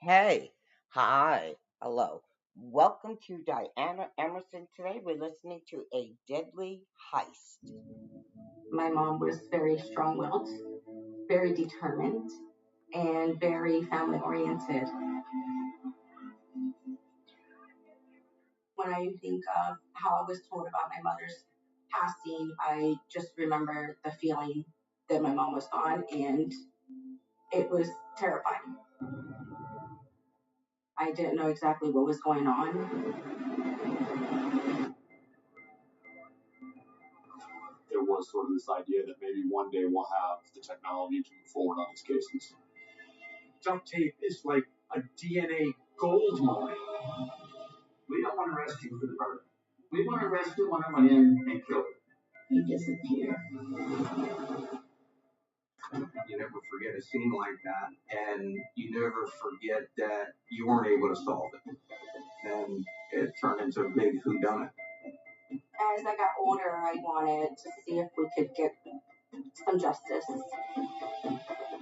Hey, hi, hello. Welcome to Diana Emerson. Today we're listening to A Deadly Heist. My mom was very strong willed, very determined, and very family oriented. When I think of how I was told about my mother's passing, I just remember the feeling that my mom was on, and it was terrifying. I didn't know exactly what was going on. There was sort of this idea that maybe one day we'll have the technology to move forward on these cases. Duct tape is like a DNA gold mine. We don't want to arrest you for the murder. We want to arrest the one who went in and killed her. He disappeared. You never forget a scene like that, and you never forget that you weren't able to solve it. And it turned into a big whodunit. As I got older, I wanted to see if we could get some justice.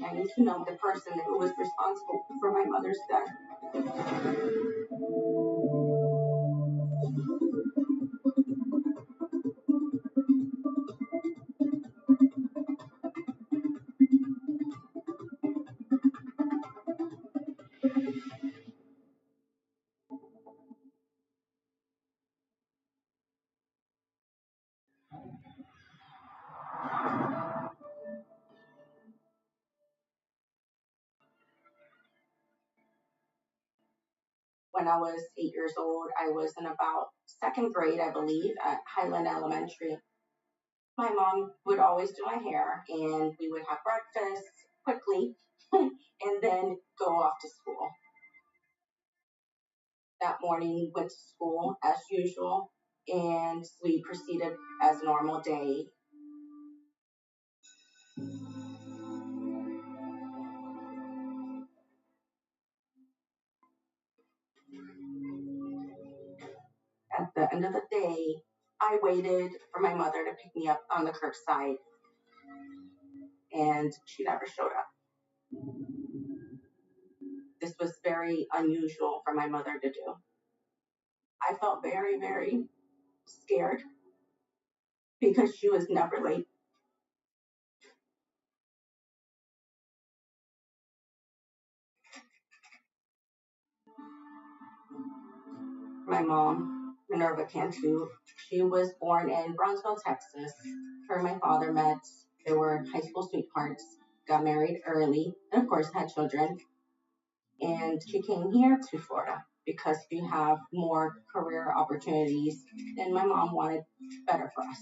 I need to know the person who was responsible for my mother's death. When I was 8 years old, I was in about second grade, I believe, at Highland Elementary. My mom would always do my hair, and we would have breakfast quickly and then go off to school. That morning, we went to school as usual, and we proceeded as a normal day. At the end of the day, I waited for my mother to pick me up on the curbside, and she never showed up. This was very unusual for my mother to do. I felt very, very scared because she was never late. My mom, Minerva Cantu, she was born in Brownsville, Texas. Her and my father met. They were high school sweethearts, got married early, and of course had children. And she came here to Florida because we have more career opportunities, and my mom wanted better for us.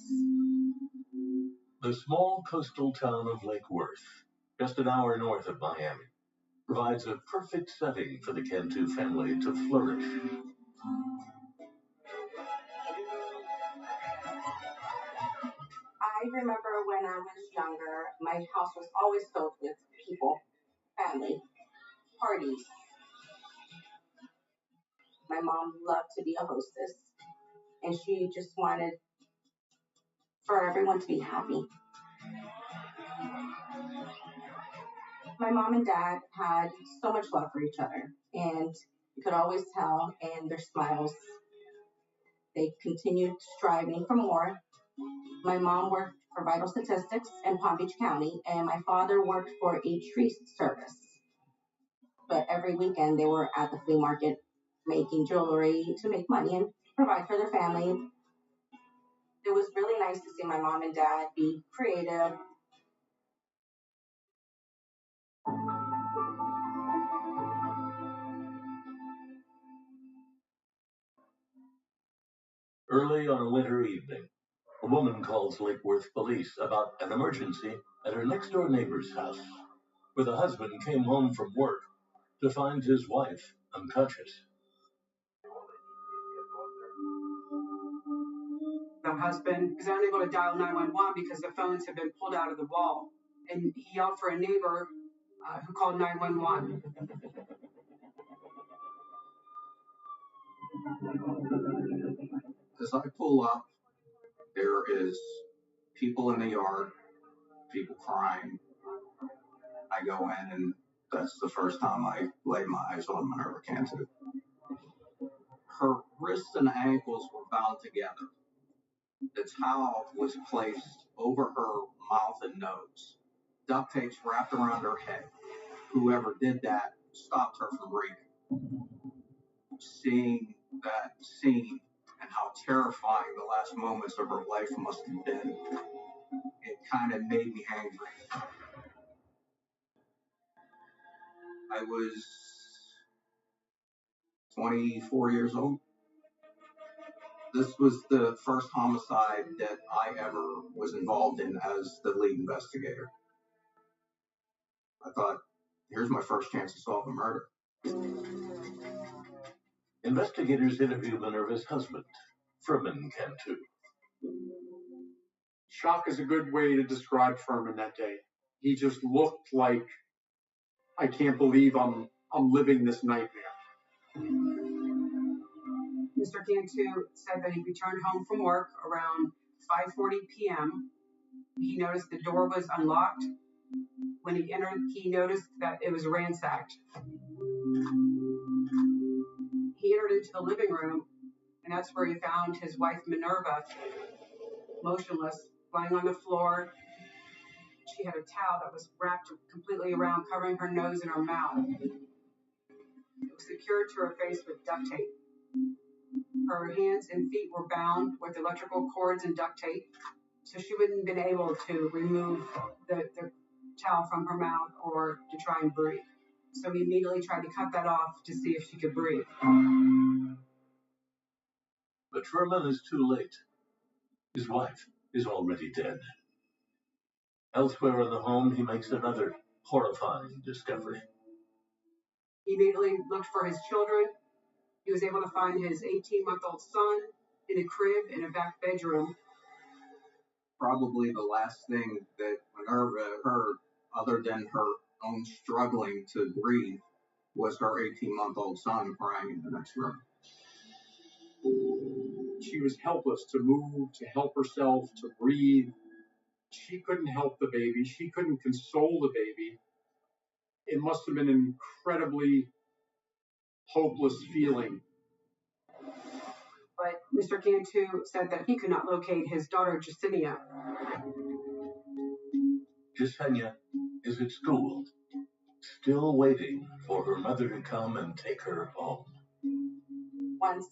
The small coastal town of Lake Worth, just an hour north of Miami, provides a perfect setting for the Cantu family to flourish. I remember when I was younger, my house was always filled with people, family, parties. My mom loved to be a hostess, and she just wanted for everyone to be happy. My mom and dad had so much love for each other, and you could always tell in their smiles. They continued striving for more. My mom worked for Vital Statistics in Palm Beach County, and my father worked for a tree service. But every weekend they were at the flea market making jewelry to make money and provide for their family. It was really nice to see my mom and dad be creative. Early on a winter evening, a woman calls Lake Worth police about an emergency at her next door neighbor's house, where the husband came home from work to find his wife unconscious. The husband is unable to dial 911 because the phones have been pulled out of the wall. And he yelled for a neighbor who called 911. As I pull up, there is people in the yard, people crying. I go in and That's the first time I laid my eyes on Minerva Cantu. Her wrists and ankles were bound together. The towel was placed over her mouth and nose. Duct tapes wrapped around her head. Whoever did that stopped her from breathing. Seeing that scene and how terrifying the last moments of her life must have been, it kind of made me angry. I was 24 years old. This was the first homicide that I ever was involved in as the lead investigator. I thought, here's my first chance to solve a murder. Investigators interview Minerva's husband, Furman Cantu. Shock is a good way to describe Furman that day. He just looked like, I can't believe I'm living this nightmare. Mr. Cantu said that he returned home from work around 5:40 p.m. He noticed the door was unlocked. When he entered, he noticed that it was ransacked. He entered into the living room, and that's where he found his wife, Minerva, motionless, lying on the floor. She had a towel that was wrapped completely around, covering her nose and her mouth. It was secured to her face with duct tape. Her hands and feet were bound with electrical cords and duct tape, so she wouldn't have been able to remove the towel from her mouth or to try and breathe. So he immediately tried to cut that off to see if she could breathe. But Furman is too late. His wife is already dead. Elsewhere in the home, he makes another horrifying discovery. He immediately looked for his children. He was able to find his 18-month-old son in a crib in a back bedroom. Probably the last thing that Minerva heard, other than her own struggling to breathe, was her 18-month-old son crying in the next room. She was helpless to move, to help herself, to breathe. She couldn't help the baby. She couldn't console the baby. It must have been an incredibly hopeless feeling. But Mr. Cantu said that he could not locate his daughter, Jasenia. Jasenia is at school, still waiting for her mother to come and take her home. Once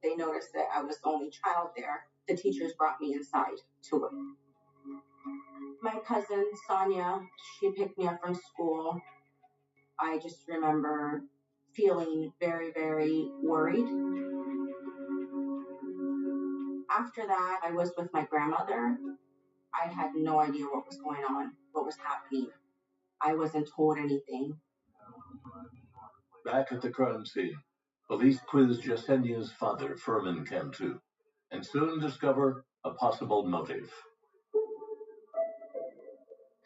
they noticed that I was the only child there, the teachers brought me inside to it. My cousin, Sonia, she picked me up from school. I just remember feeling very, very worried. After that, I was with my grandmother. I had no idea what was going on, what was happening. I wasn't told anything. Back at the crime scene, police quiz Jasenia's father, Furman Cantu, and soon discover a possible motive.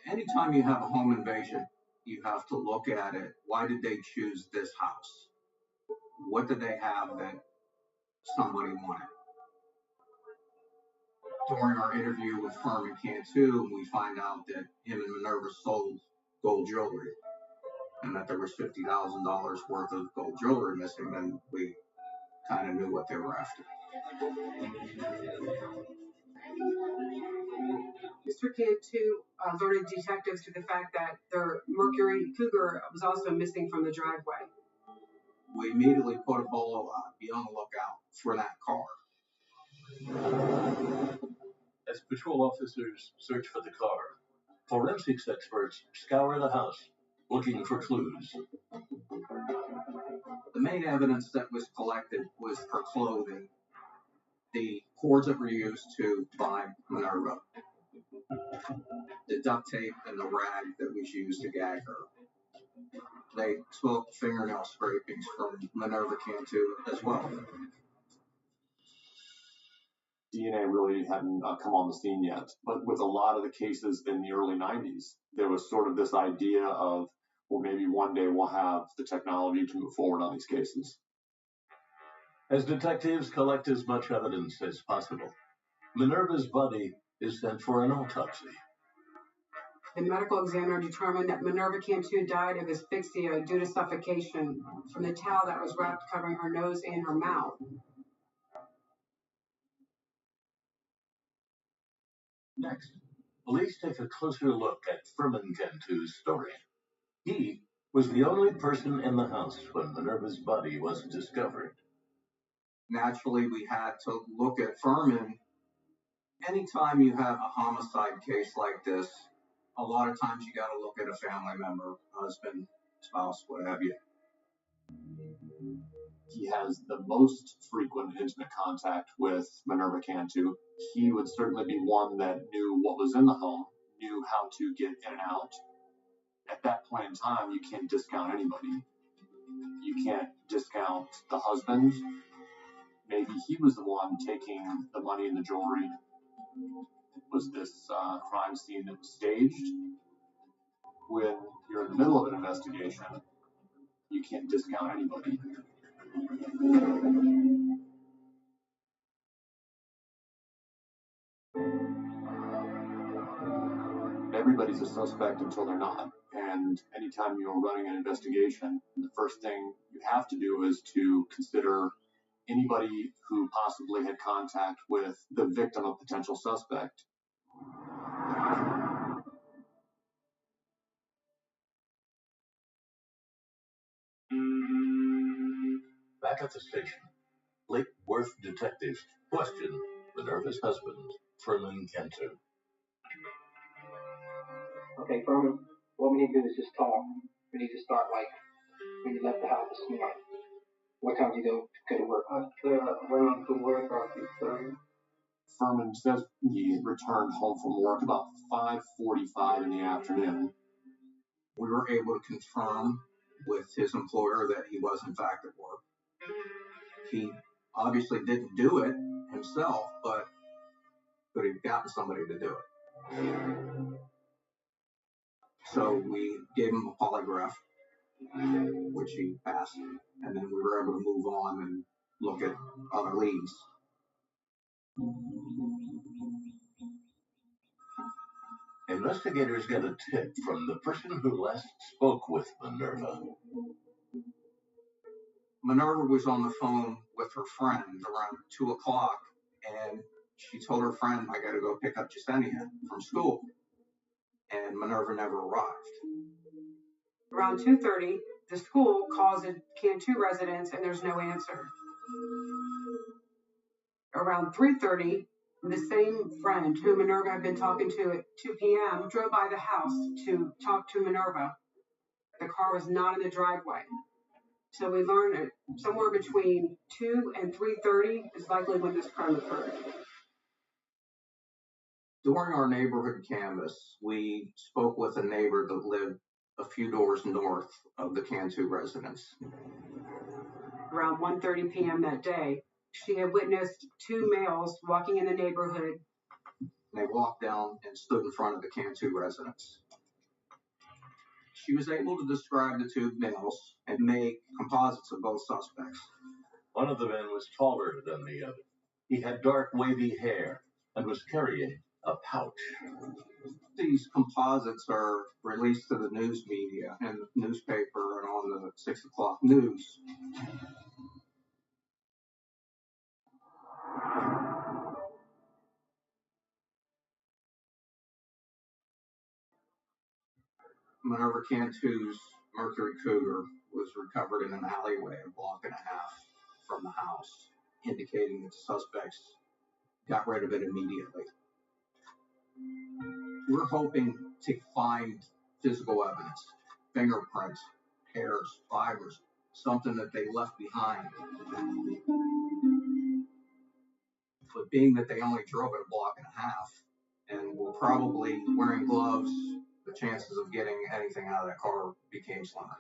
Anytime you have a home invasion, you have to look at it. Why did they choose this house? What did they have that somebody wanted? During our interview with Furman Cantu, we find out that him and Minerva sold gold jewelry and that there was $50,000 worth of gold jewelry missing, then we kind of knew what they were after. Mr. Cantu alerted detectives to the fact that their Mercury Cougar was also missing from the driveway. We immediately put a bolo out, be on the lookout for that car. As patrol officers search for the car, forensics experts scour the house, looking for clues. The main evidence that was collected was her clothing, the cords that were used to bind Minerva, the duct tape and the rag that was used to gag her. They took fingernail scrapings from Minerva Cantu as well. DNA really hadn't come on the scene yet, but with a lot of the cases in the early 90s, there was sort of this idea of, well, maybe one day we'll have the technology to move forward on these cases. As detectives collect as much evidence as possible, Minerva's body is sent for an autopsy. The medical examiner determined that Minerva Cantu died of asphyxia due to suffocation from the towel that was wrapped covering her nose and her mouth. Next, police take a closer look at Furman Cantu's story. He was the only person in the house when Minerva's body was discovered. Naturally, we had to look at Furman. Anytime you have a homicide case like this, a lot of times you got to look at a family member, husband, spouse, what have you. He has the most frequent intimate contact with Minerva Cantu. He would certainly be one that knew what was in the home, knew how to get in and out. At that point in time, you can't discount anybody. You can't discount the husband. Maybe he was the one taking the money and the jewelry. Was this crime scene that was staged? When you're in the middle of an investigation, you can't discount anybody. Everybody's a suspect until they're not. And anytime you're running an investigation, the first thing you have to do is to consider anybody who possibly had contact with the victim, a potential suspect. Back at the station, Lake Worth detectives question Minerva's husband, Furman Cantu. Okay, Furman, what we need to do is just talk. We need to start like when you left the house this morning. What time did you go to work? I went to work about 6:30. Furman says he returned home from work about 5:45 in the afternoon. We were able to confirm with his employer that he was in fact at work. He obviously didn't do it himself, but could have gotten somebody to do it. So we gave him a polygraph, which he passed, and then we were able to move on and look at other leads. Investigators get a tip from the person who last spoke with Minerva. Minerva was on the phone with her friend around 2 o'clock, and she told her friend, I got to go pick up Jasenia from school. And Minerva never arrived. Around 2:30, the school calls a Cantu residence and there's no answer. Around 3:30, the same friend who Minerva had been talking to at 2 p.m. drove by the house to talk to Minerva. The car was not in the driveway. So we learned that somewhere between 2 and 3:30 is likely when this crime occurred. During our neighborhood canvass, we spoke with a neighbor that lived a few doors north of the Cantu residence. Around 1:30 p.m. that day, she had witnessed two males walking in the neighborhood. They walked down and stood in front of the Cantu residence. She was able to describe the two males and make composites of both suspects. One of the men was taller than the other. He had dark, wavy hair and was carrying a pouch. These composites are released to the news media and the newspaper and on the 6 o'clock news. Minerva Cantu's Mercury Cougar was recovered in an alleyway a block and a half from the house, indicating that the suspects got rid of it immediately. We're hoping to find physical evidence, fingerprints, hairs, fibers, something that they left behind. But being that they only drove it a block and a half and were probably wearing gloves, the chances of getting anything out of that car became slimmer.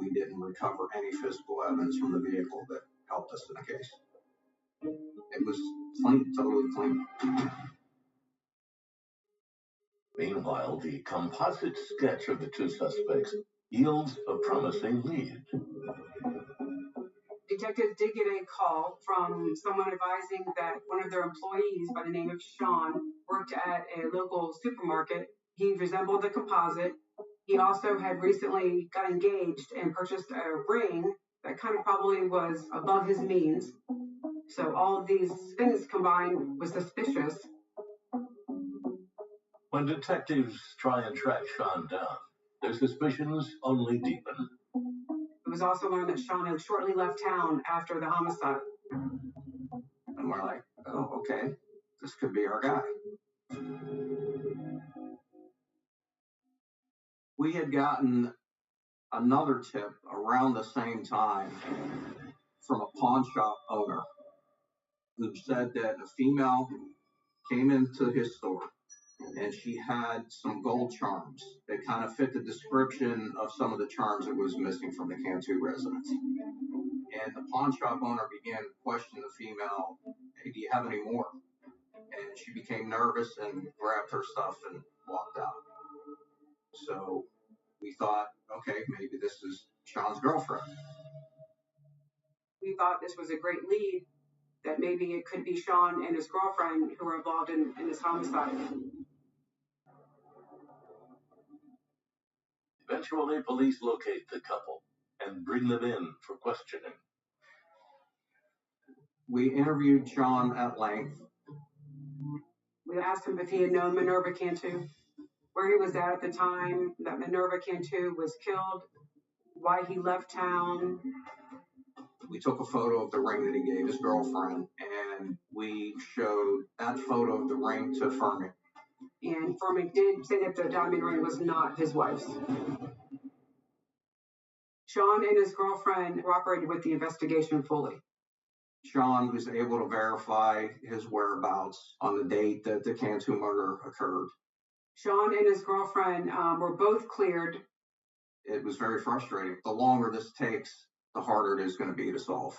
We didn't recover any physical evidence from the vehicle that helped us in the case. It was clean, totally clean. Meanwhile, the composite sketch of the two suspects yields a promising lead. Detectives did get a call from someone advising that one of their employees by the name of Sean worked at a local supermarket. He resembled the composite. He also had recently got engaged and purchased a ring that kind of probably was above his means. So all of these things combined was suspicious. When detectives try and track Sean down, their suspicions only deepen. It was also learned that Sean had shortly left town after the homicide. And we're like, oh, okay, this could be our guy. We had gotten another tip around the same time from a pawn shop owner who said that a female came into his store and she had some gold charms that kind of fit the description of some of the charms that was missing from the Cantu residence. And the pawn shop owner began to question the female, hey, do you have any more? And she became nervous and grabbed her stuff and walked out. So we thought, okay, maybe this is Sean's girlfriend. We thought this was a great lead, that maybe it could be Sean and his girlfriend who were involved in this homicide. Eventually, police locate the couple and bring them in for questioning. We interviewed Sean at length. We asked him if he had known Minerva Cantu, where he was at the time that Minerva Cantu was killed, why he left town. We took a photo of the ring that he gave his girlfriend, and we showed that photo of the ring to Furman. And Furman did say that the diamond ring was not his wife's. Sean and his girlfriend cooperated with the investigation fully. Sean was able to verify his whereabouts on the date that the Cantu murder occurred. Sean and his girlfriend were both cleared. It was very frustrating. The longer this takes, the harder it is going to be to solve.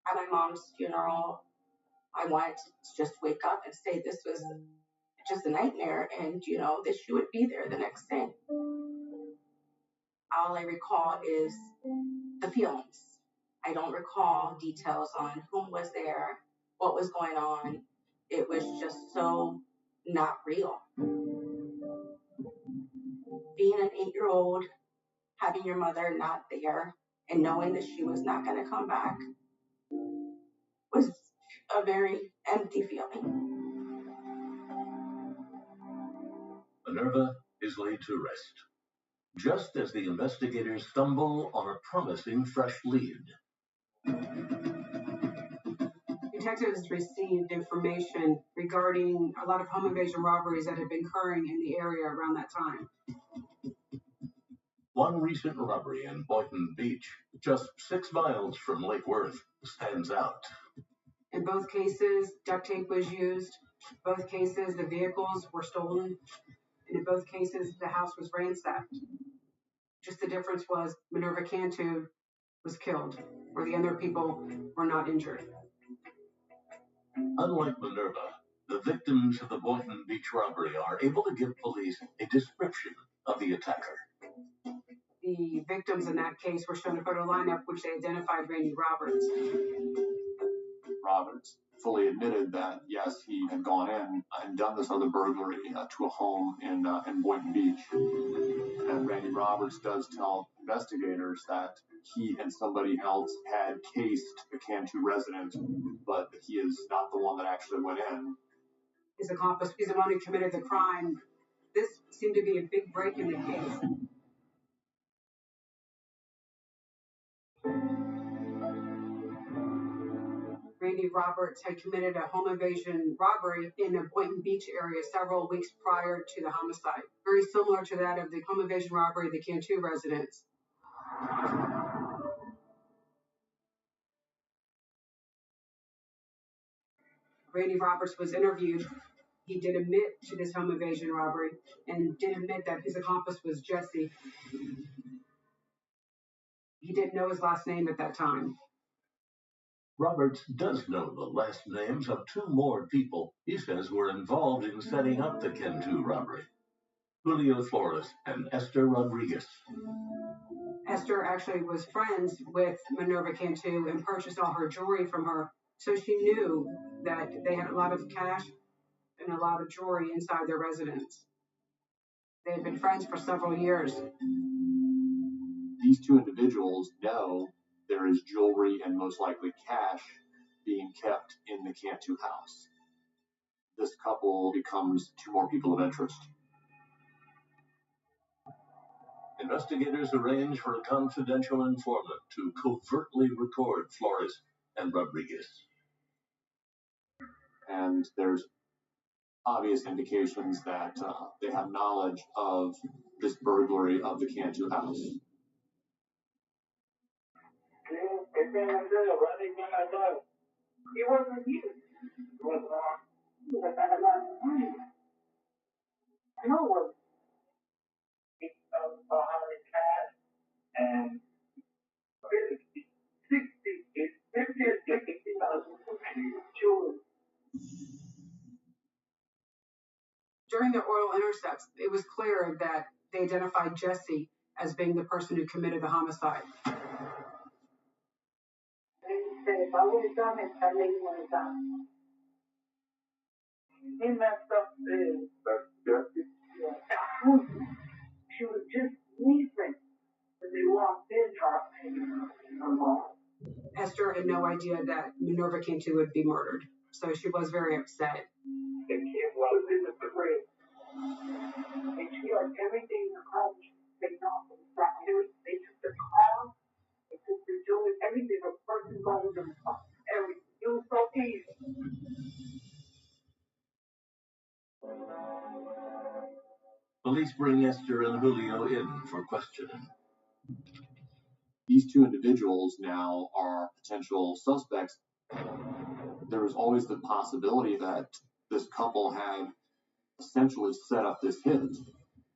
At my mom's funeral, I wanted to just wake up and say this was just a nightmare, and that she would be there the next day. All I recall is the feelings. I don't recall details on whom was there, what was going on. It was just so not real. Being an 8-year-old, having your mother not there, and knowing that she was not going to come back was a very empty feeling. Minerva is laid to rest, just as the investigators stumble on a promising fresh lead. Detectives received information regarding a lot of home invasion robberies that had been occurring in the area around that time. One recent robbery in Boynton Beach, just 6 miles from Lake Worth, stands out. In both cases, duct tape was used. In both cases, the vehicles were stolen. And in both cases, the house was ransacked. Just the difference was Minerva Cantu was killed, where the other people were not injured. Unlike Minerva, the victims of the Boynton Beach robbery are able to give police a description of the attacker. The victims in that case were shown a photo lineup which they identified Randy Roberts. Roberts fully admitted that, yes, he had gone in and done this other burglary to a home in Boynton Beach. And Randy Roberts does tell investigators that he and somebody else had cased the Cantu residence, but he is not the one that actually went in. His accomplice, he's the one who committed the crime. This seemed to be a big break in the case. Randy Roberts had committed a home invasion robbery in the Boynton Beach area several weeks prior to the homicide, very similar to that of the home invasion robbery of the Cantu residence. Randy Roberts was interviewed. He did admit to this home invasion robbery and did admit that his accomplice was Jesse. He didn't know his last name at that time. Roberts does know the last names of two more people he says were involved in setting up the Cantu robbery: Julio Flores and Esther Rodriguez. Esther actually was friends with Minerva Cantu and purchased all her jewelry from her. So she knew that they had a lot of cash and a lot of jewelry inside their residence. They had been friends for several years. These two individuals know there is jewelry and most likely cash being kept in the Cantu house. This couple becomes two more people of interest. Investigators arrange for a confidential informant to covertly record Flores and Rodriguez. And there's obvious indications that they have knowledge of this burglary of the Cantu house. It wasn't you. It was I know it was. It's how many cash and 60,000 children. During the oral intercepts, it was clear that they identified Jesse as being the person who committed the homicide. If I would have done it, that lady would have done it. He messed up this. That's Jesse? Yeah. She was just sneezing when they walked in her mom. Esther had no idea that Minerva Cantu would be murdered, so she was very upset. The kid was in the crib. And she had everything in the house taken off of the factory. They took the car, they took the jewelry, everything, the person gold and everything. It was so easy. Police bring Esther and Julio in for questioning. These two individuals now are potential suspects. There was always the possibility that this couple had essentially set up this hit,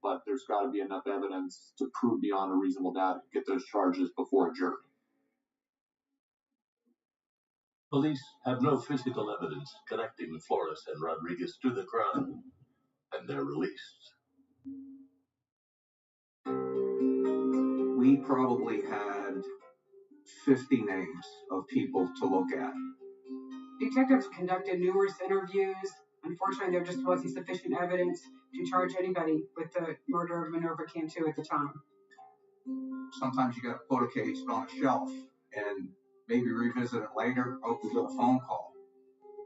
but there's got to be enough evidence to prove beyond a reasonable doubt to get those charges before a jury. Police have no physical evidence connecting Flores and Rodriguez to the crime, and they're released. We probably had 50 names of people to look at. Detectives conducted numerous interviews. Unfortunately, there just wasn't sufficient evidence to charge anybody with the murder of Minerva Cantu at the time. Sometimes you got to put a case on a shelf and maybe revisit it later, open to a phone call.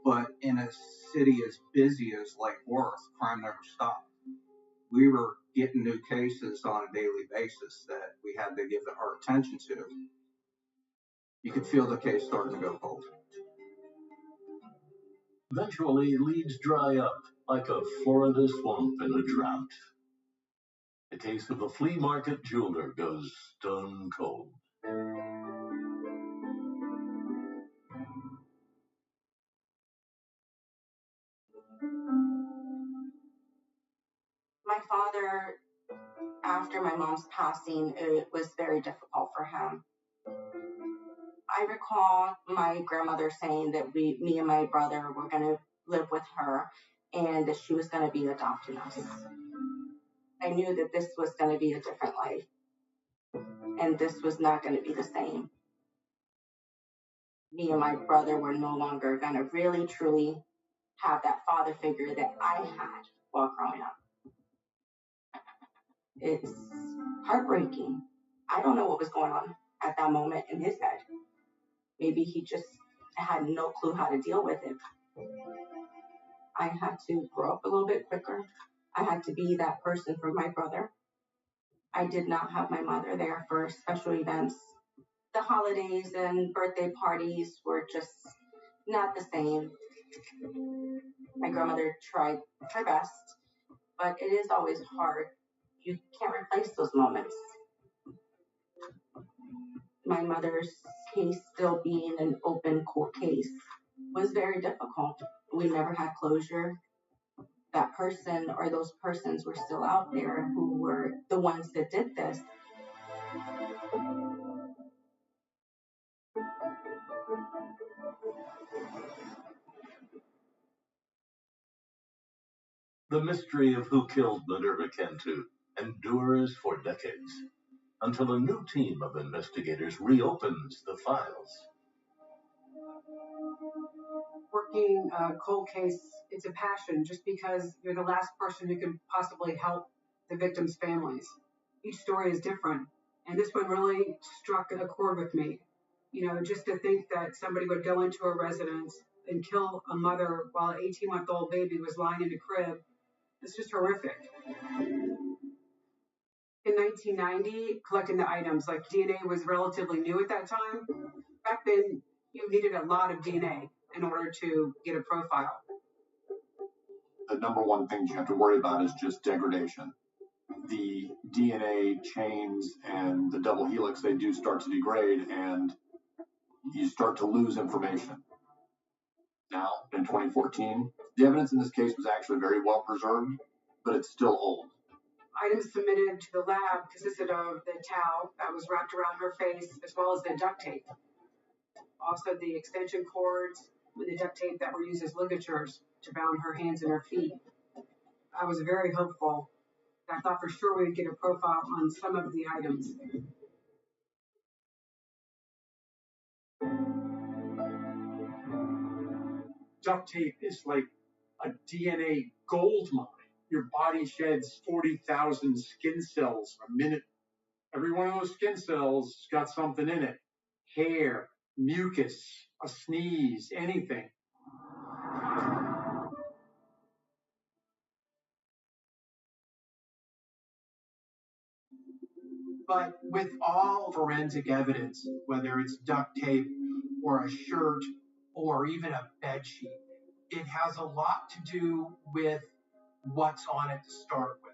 But in a city as busy as Lake Worth, crime never stopped. We were getting new cases on a daily basis that we had to give our attention to. You could feel the case starting to go cold. Eventually, leads dry up like a Florida swamp in a drought. The case of a flea market jeweler goes stone cold. My father, after my mom's passing, it was very difficult for him. I recall my grandmother saying that me and my brother were going to live with her and that she was going to be adopting us. I knew that this was going to be a different life and this was not going to be the same. Me and my brother were no longer going to really, truly have that father figure that I had while growing up. It's heartbreaking. I don't know what was going on at that moment in his head. Maybe he just had no clue how to deal with it. I had to grow up a little bit quicker. I had to be that person for my brother. I did not have my mother there for special events. The holidays and birthday parties were just not the same. My grandmother tried her best, but it is always hard. You can't replace those moments. My mother's case still being an open court case was very difficult. We never had closure. That person or those persons were still out there who were the ones that did this. The mystery of who killed Minerva Cantu endures for decades, until a new team of investigators reopens the files. Working a cold case, it's a passion just because you're the last person who can possibly help the victims' families. Each story is different, and this one really struck a chord with me. You know, just to think that somebody would go into a residence and kill a mother while an 18-month-old baby was lying in a crib, it's just horrific. In 1990, collecting the items, like DNA was relatively new at that time. Back then, you needed a lot of DNA in order to get a profile. The number one thing you have to worry about is just degradation. The DNA chains and the double helix, they do start to degrade and you start to lose information. Now, in 2014, the evidence in this case was actually very well preserved, but it's still old. Items submitted to the lab consisted of the towel that was wrapped around her face, as well as the duct tape. Also, the extension cords with the duct tape that were used as ligatures to bound her hands and her feet. I was very hopeful. I thought for sure we would get a profile on some of the items. Duct tape is like a DNA gold mine. Your body sheds 40,000 skin cells a minute. Every one of those skin cells has got something in it. Hair, mucus, a sneeze, anything. But with all forensic evidence, whether it's duct tape or a shirt or even a bed sheet, it has a lot to do with what's on it to start with.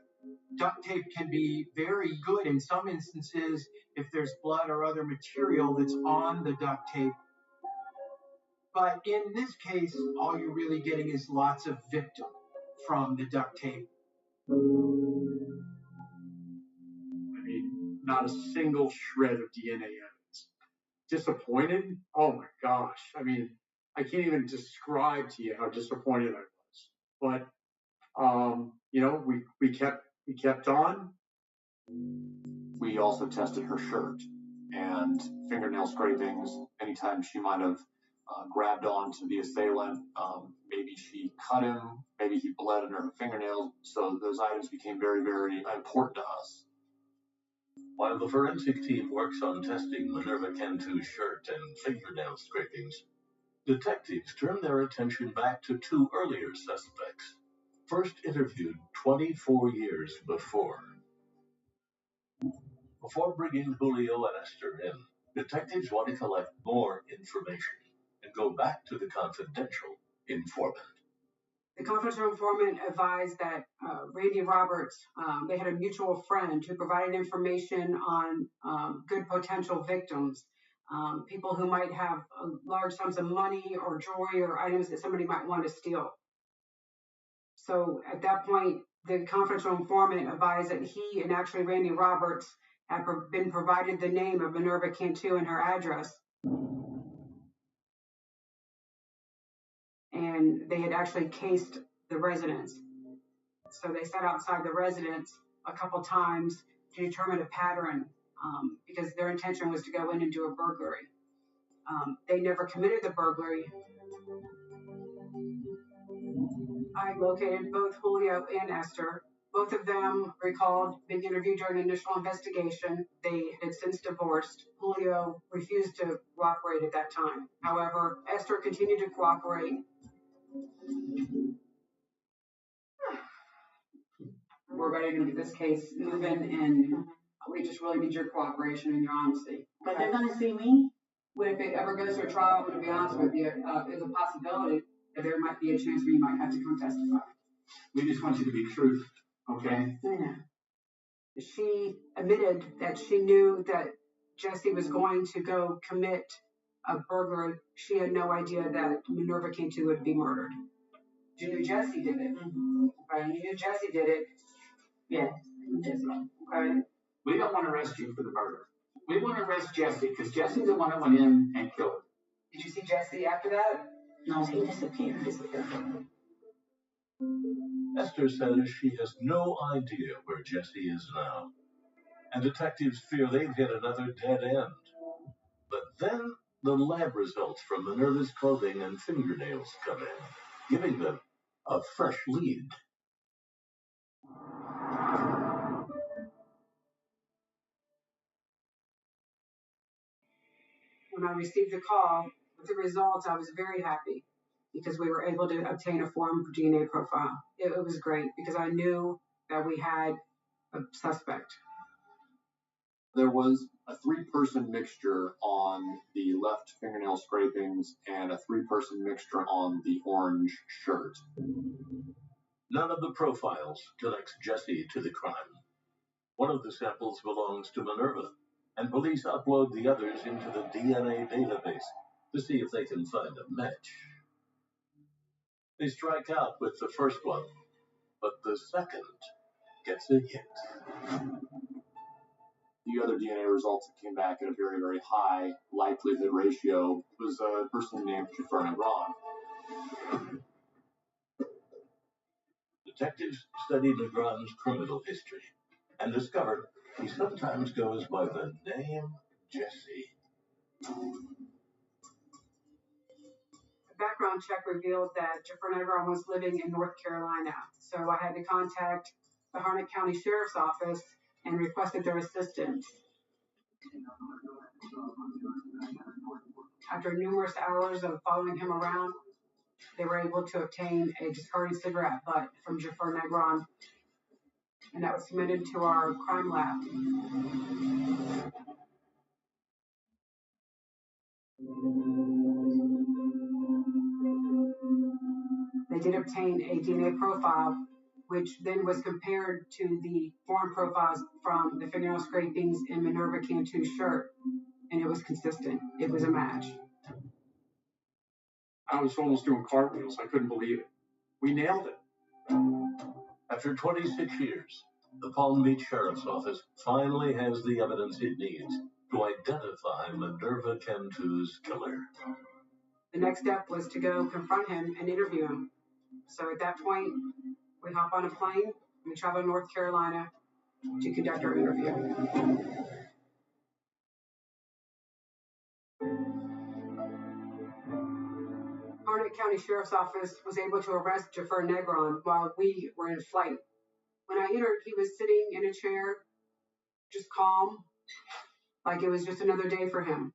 Duct tape can be very good in some instances if there's blood or other material that's on the duct tape. But in this case, all you're really getting is lots of victim from the duct tape. I mean, not a single shred of DNA evidence. Disappointed? Oh my gosh. I mean, I can't even describe to you how disappointed I was. But, you know, we kept on. We also tested her shirt and fingernail scrapings. Anytime she might have grabbed onto the assailant, maybe she cut him, maybe he bled under her fingernails. So those items became very, very important to us. While the forensic team works on testing Minerva Cantu's shirt and fingernail scrapings, detectives turn their attention back to two earlier suspects, first interviewed 24 years before. Before bringing Julio and Esther in, detectives want to collect more information and go back to the confidential informant. The confidential informant advised that Randy Roberts, they had a mutual friend who provided information on good potential victims, people who might have large sums of money or jewelry or items that somebody might want to steal. So at that point, the confidential informant advised that he and actually Randy Roberts had been provided the name of Minerva Cantu and her address. And they had actually cased the residence. So they sat outside the residence a couple times to determine a pattern because their intention was to go in and do a burglary. They never committed the burglary. I located both Julio and Esther. Both of them recalled being interviewed during the initial investigation. They had since divorced. Julio refused to cooperate at that time. However, Esther continued to cooperate. We're ready to get this case moving, and we just really need your cooperation and your honesty. But they're going to see me? Well, if it ever goes to a trial, I'm going to be honest with you, there's a possibility that there might be a chance where you might have to come testify. We just want you to be truthful, okay? Yeah. She admitted that she knew that Jesse was going to go commit a burglary. She had no idea that Minerva Cantu would be murdered. You knew Jesse did it. Mm-hmm. Okay, you knew Jesse did it. Yeah, Jesse. Okay. We don't want to arrest you for the murder. We want to arrest Jesse because Jesse's the one that went in and killed her. Did you see Jesse after that? No, he disappeared. Esther says she has no idea where Jesse is now, and detectives fear they've hit another dead end. But then the lab results from Minerva's clothing and fingernails come in, giving them a fresh lead. When I received the call with the results, I was very happy because we were able to obtain a form DNA profile. It was great because I knew that we had a suspect. There was a 3-person mixture on the left fingernail scrapings and a 3-person mixture on the orange shirt. None of the profiles connects Jesse to the crime. One of the samples belongs to Minerva, and police upload the others into the DNA database to see if they can find a match. They strike out with the first one, but the second gets a hit. The other DNA results that came back at a very, very high likelihood ratio was a person named Jafar Negron. Detectives studied Legrand's criminal history and discovered he sometimes goes by the name Jesse. A background check revealed that Jafar Negron was living in North Carolina, so I had to contact the Harnett County Sheriff's Office and requested their assistance. After numerous hours of following him around, they were able to obtain a discarded cigarette butt from Jafar Negron, and that was submitted to our crime lab. They did obtain a DNA profile, which then was compared to the form profiles from the fingernail scrapings in Minerva Cantu's shirt, and it was consistent. It was a match. I was almost doing cartwheels. I couldn't believe it. We nailed it. After 26 years, the Palm Beach Sheriff's Office finally has the evidence it needs to identify Minerva Cantu's killer. The next step was to go confront him and interview him. So at that point, we hop on a plane and we travel to North Carolina to conduct our interview. Harnett County Sheriff's Office was able to arrest Jafar Negron while we were in flight. When I entered, he was sitting in a chair, just calm, like it was just another day for him.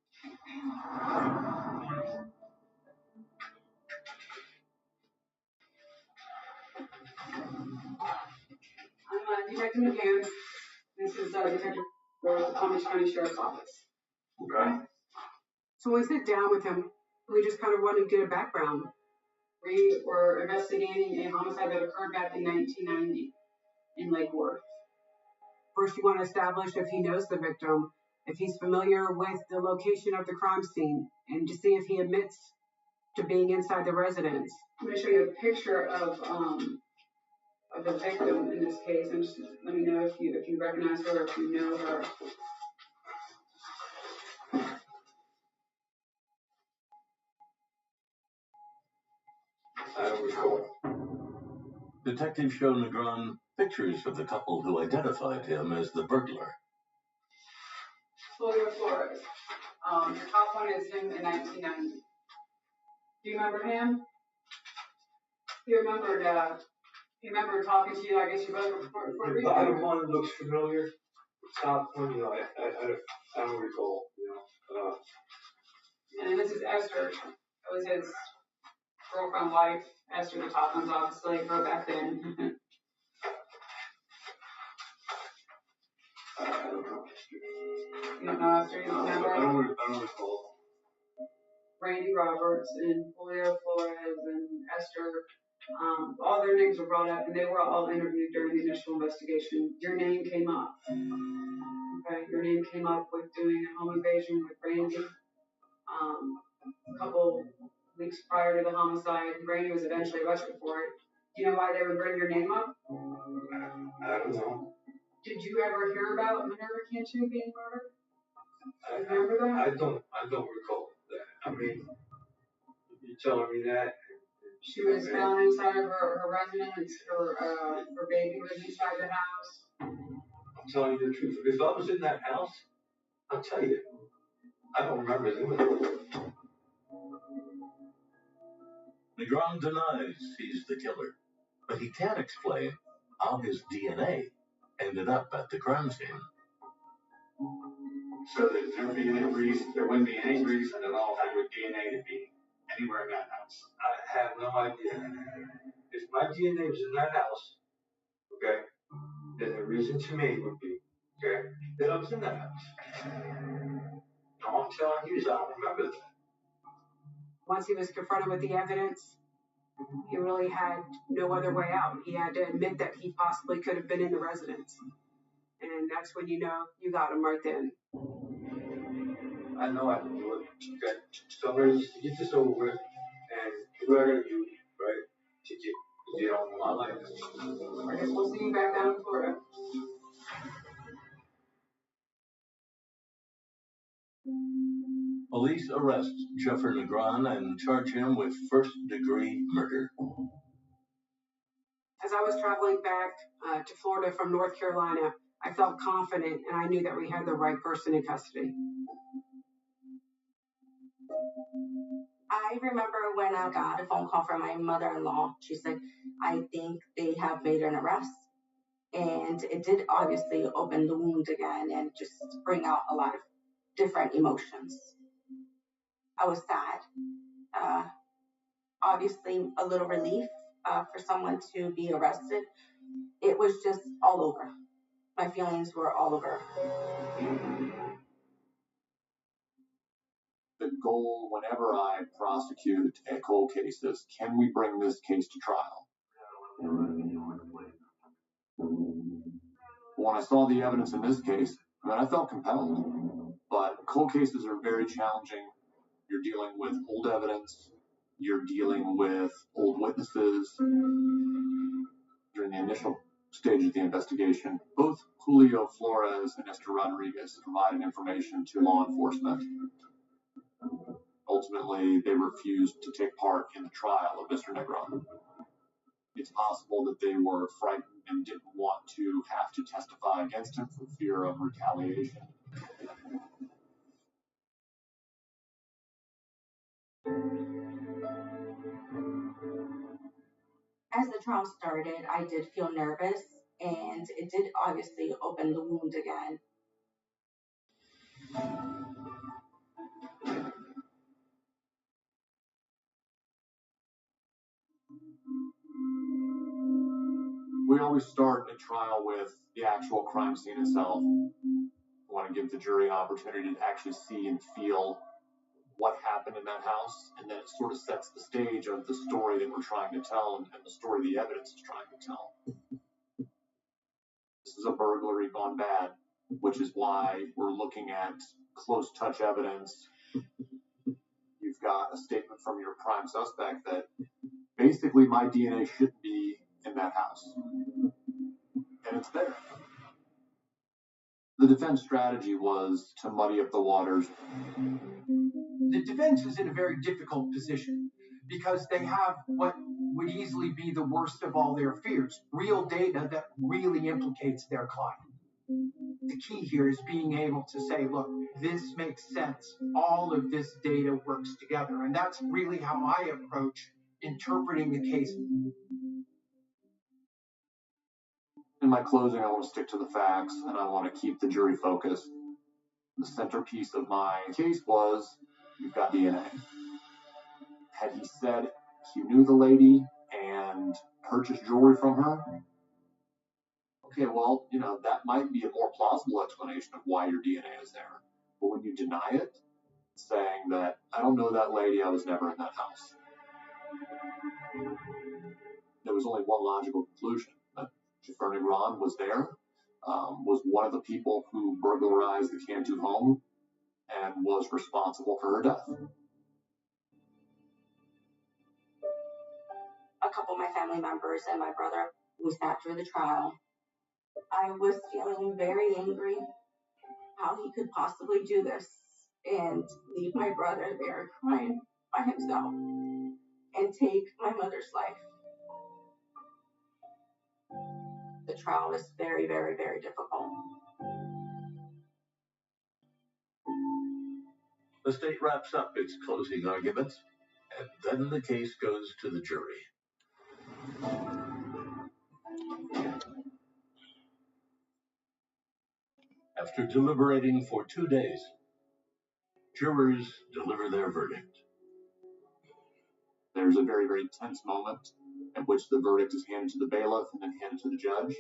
I'm Detective McCann. This is Detective for the Palm Beach County Sheriff's Office. Okay. So when we sit down with him, we just kind of wanted to get a background. We were investigating a homicide that occurred back in 1990 in Lake Worth. First, you want to establish if he knows the victim, if he's familiar with the location of the crime scene, and to see if he admits to being inside the residence. I'm going to show you a picture of the victim in this case, and just let me know if you recognize her or if you know her. I don't recall. Detectives show Negron pictures of the couple who identified him as the burglar. Julio Flores. The top one is him in 1990. Do you remember him? He remembered talking to you. I guess you both were Puerto Rican. The bottom one looks familiar. The top one, I don't recall. And this is Esther. That was his girlfriend, wife. Esther, the top one's obviously her back then. You don't know Esther? You don't remember? I don't recall. Randy Roberts and Julio Flores and Esther. All their names were brought up, and they were all interviewed during the initial investigation. Your name came up. Okay, your name came up with doing a home invasion with Randy. A couple weeks prior to the homicide, Randy was eventually arrested for it. Do you know why they would bring your name up? I don't know. Did you ever hear about Minerva Cantu being murdered? Remember that? I don't recall that. I mean, you're telling me that, She was found inside of her residence. Her baby was inside the house. I'm telling you the truth. If I was in that house, I'll tell you, I don't remember it. Negron denies he's the killer, but he can't explain how his DNA ended up at the crime scene. So there's never be any reason, there wouldn't be any reason at all for your DNA to be anywhere in that house. I have no idea. If my DNA was in that house, okay, then the reason to me would be, okay, that I was in that house. All I'm telling you is I don't remember that. Once he was confronted with the evidence, he really had no other way out. He had to admit that he possibly could have been in the residence. And that's when you know you got him right then. I know I can do it. Okay, so I'm ready to get this over with and do what I gotta do, right, to get on my life. I guess we'll see you back down in Florida. Police arrest Jeffrey Negron and charge him with first-degree murder. As I was traveling back to Florida from North Carolina, I felt confident and I knew that we had the right person in custody. I remember when I got a phone call from my mother-in-law. She said, I think they have made an arrest. And it did obviously open the wound again and just bring out a lot of different emotions. I was sad. Obviously a little relief for someone to be arrested. It was just all over. My feelings were all over. The goal whenever I prosecute a cold case is, can we bring this case to trial? When I saw the evidence in this case, I felt compelled. But cold cases are very challenging. You're dealing with old evidence. You're dealing with old witnesses. During the initial stage of the investigation, both Julio Flores and Esther Rodriguez provided information to law enforcement. Ultimately, they refused to take part in the trial of Mr. Negron. It's possible that they were frightened and didn't want to have to testify against him for fear of retaliation. As the trial started, I did feel nervous, and it did obviously open the wound again. We always start a trial with the actual crime scene itself. We want to give the jury an opportunity to actually see and feel what happened in that house, and then it sort of sets the stage of the story that we're trying to tell and the story the evidence is trying to tell. This is a burglary gone bad, which is why we're looking at close touch evidence. You've got a statement from your prime suspect that basically my DNA shouldn't be in that house, and it's there. The defense strategy was to muddy up the waters. The defense is in a very difficult position because they have what would easily be the worst of all their fears, real data that really implicates their client. The key here is being able to say, look, this makes sense. All of this data works together. And that's really how I approach interpreting the case. In my closing, I want to stick to the facts and I want to keep the jury focused. The centerpiece of my case was, you've got DNA. Had he said he knew the lady and purchased jewelry from her, okay, well, that might be a more plausible explanation of why your DNA is there. But when you deny it, saying that, I don't know that lady, I was never in that house, there was only one logical conclusion, that Jeffrey Negron was there, was one of the people who burglarized the Cantu home, and was responsible for her death. A couple of my family members and my brother, we sat through the trial. I was feeling very angry how he could possibly do this and leave my brother there crying by himself. and take my mother's life. The trial is very, very, very difficult. The state wraps up its closing arguments, and then the case goes to the jury. After deliberating for 2 days, jurors deliver their verdict. There's a very, very tense moment at which the verdict is handed to the bailiff and then handed to the judge.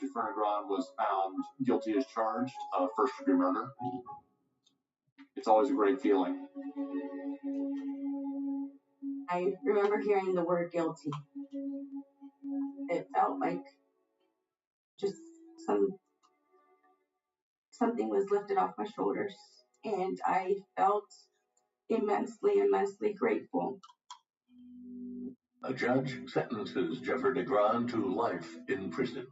Dufresne was found guilty as charged of first-degree murder. It's always a great feeling. I remember hearing the word guilty. It felt like just something was lifted off my shoulders, and I felt immensely, immensely grateful. A judge sentences Jeffrey Legrand to life in prison.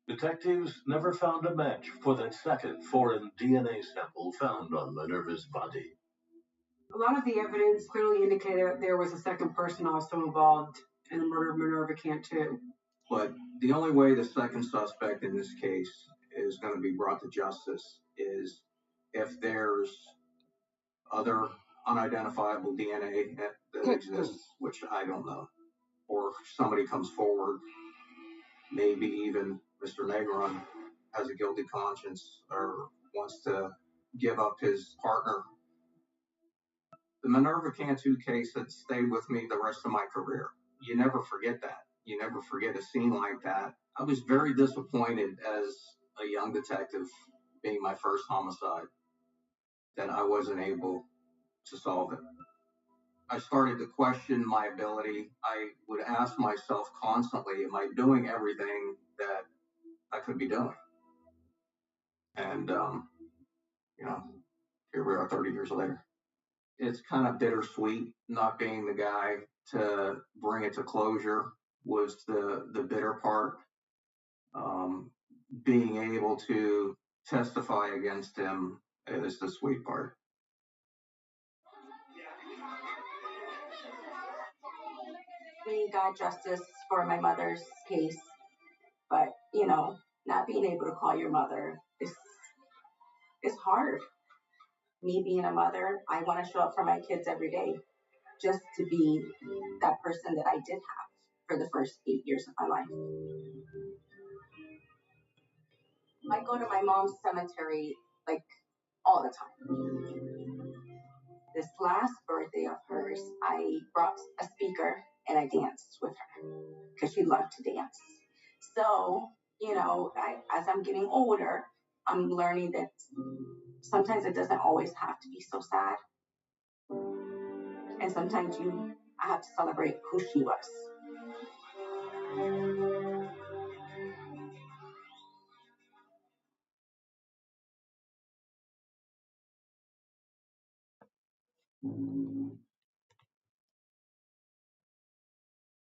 Detectives never found a match for that second foreign DNA sample found on Minerva's body. A lot of the evidence clearly indicated that there was a second person also involved in the murder of Minerva Cantu. But the only way the second suspect in this case is going to be brought to justice is if there's other unidentifiable DNA that exists, which I don't know, or somebody comes forward, maybe even Mr. Negron has a guilty conscience or wants to give up his partner. The Minerva Cantu case had stayed with me the rest of my career. You never forget that. You never forget a scene like that. I was very disappointed as a young detective, being my first homicide, that I wasn't able to solve it. I started to question my ability. I would ask myself constantly, am I doing everything that I could be doing? And, here we are 30 years later. It's kind of bittersweet not being the guy to bring it to closure was the bitter part. Being able to testify against him is the sweet part. We got justice for my mother's case, but not being able to call your mother is hard. Me being a mother, I want to show up for my kids every day, just to be that person that I did have for the first 8 years of my life. I go to my mom's cemetery like all the time. This last birthday of hers, I brought a speaker and I danced with her because she loved to dance. So, as I'm getting older, I'm learning that sometimes it doesn't always have to be so sad. And sometimes I have to celebrate who she was.